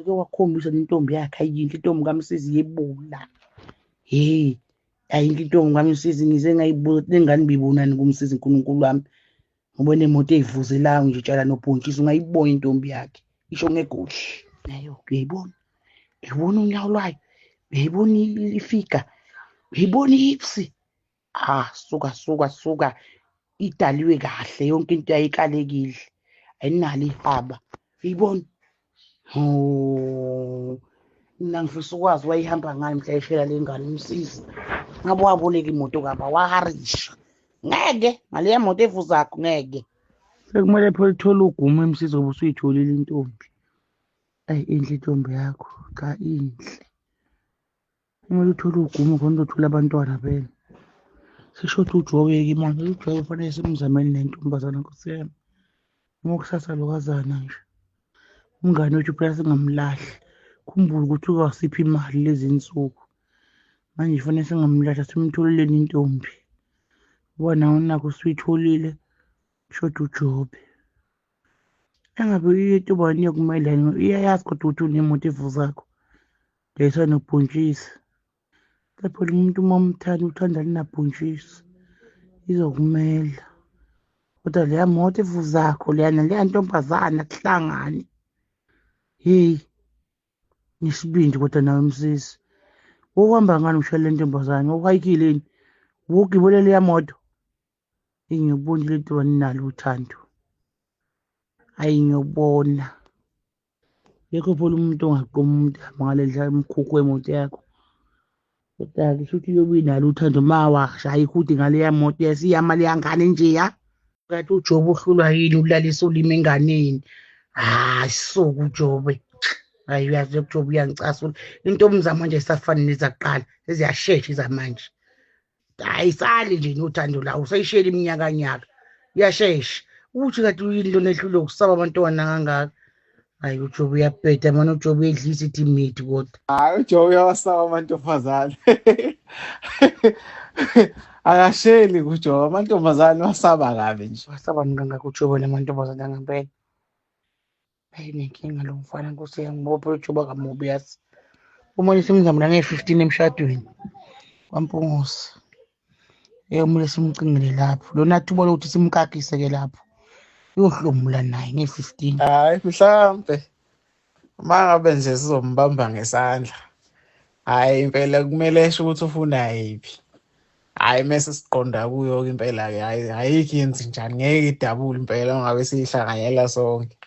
Ke wakhombisa intombi yakhe ayinhle intombi kaMsizi yebula. Hey, ayinhle intombi kaMsizi ngize ngayibuza ukuthi lengane bibonani kuMsizi uNkulunkulu wami. Ngoba nemoto eyivuzelayo nje itshala nobhontshisi ungayibona intombi yakhe. Isho ngegoli. Nayo uyayibona. Uyibona unyawo lwayo. Uyayibona ifiga. Uyayibona ipsi. Suka. Idaliwe kahle yonke into yayikalekile. Ayinalo ihaba. Uyibona? Mina ngifisa ukwazi wayihamba ngani mhla eshela le ngane uMsizi. Ngabe waboleka imoto kaba waharisha. Ngeke ngaleya moto evuzakho ngeke. Sekumele phela uthole ugumu eMsizi ngoba usuyitholile intombi. Ayi inhle intombi yakho. Cha inhle. Kumele uthole ugumu khona uzothola abantwana phela. Sisho uJobe-ke manje uJobe kufanele simzamele nentombazana Nkosi yami. Ngokusasa lokazana nje. Umngane wethu phela singamlahli. Khumbula ukuthi ukwasipha imali lezi insuku. Manje kufanele singamlahla simtholeleni intombi. Ubona nakho usuyitholile shoda uJobe. Engabe intombazane yokumayelana iyayazi kodwa ukuthi unemoto evuzakho. Leyisa nobhontshisi. Lapho umuntu uma umthanda uthanda linabhontshisi. Izokumela. Kodwa leya moto evuzakho leyana leya ntombazana kuhlangane. Hey. Nisibindi kodwa nawe Msisi. Wokuhamba ngani ushayela le ntombazane? Wokuhayikileni? Wogibele leya moto? Ngiyobona le nto ninalo uthando. Hayi ngiyobona. Yekho phela umuntu ongaqoma umuntu mangaledla umkhukhu wemoto yakho. Kodwa-ke shuthi uyobe inalo uthando mawashaya ikude ngaleya moto yasiyama leya ngane nje ya. Kanti uJobe uhlulwa yini ukulalisa ulimi enganeni? Suka uJobe. Hayi uyazi uJobe uyangicasula. Intombi zamanje ayisafani nezakuqala. Seziyashesha zamanje. Ayisali nje nothando lawo usayishela iminyakanyaka. Iyashesha. Uthi kanti uyini lona ehlule ukusaba abantwana kangaka. Hayi uJobe uyabheda manje uJobe uyedlisa ithi mithi kodwa. Hayi uJobe uyawasaba amantombazane. Akasheli kuJobe amantombazane wasaba kabi nje. Wasaba kangaka uJobe namantombazane angempela. Hayi nenkinga lo mfana Nkosi yami ngoba phela uJobe akamubi yazi. Uma simzamela nge-15 emshadweni. Kwampungose. Kumele simcingele lapho. Lona thuba lokuthi simkakise-ke lapho. Uyohlomula naye nge-15. Hayi mhlambe. Uma ngabe nje sizombamba ngesandla. Hayi impela kumele esho ukuthi ufuna yiphi. Hayi mase siqonda kuyo impela ke ayikho yenzi njani ngeke idabule impela ngabe sihlanganyela sonke.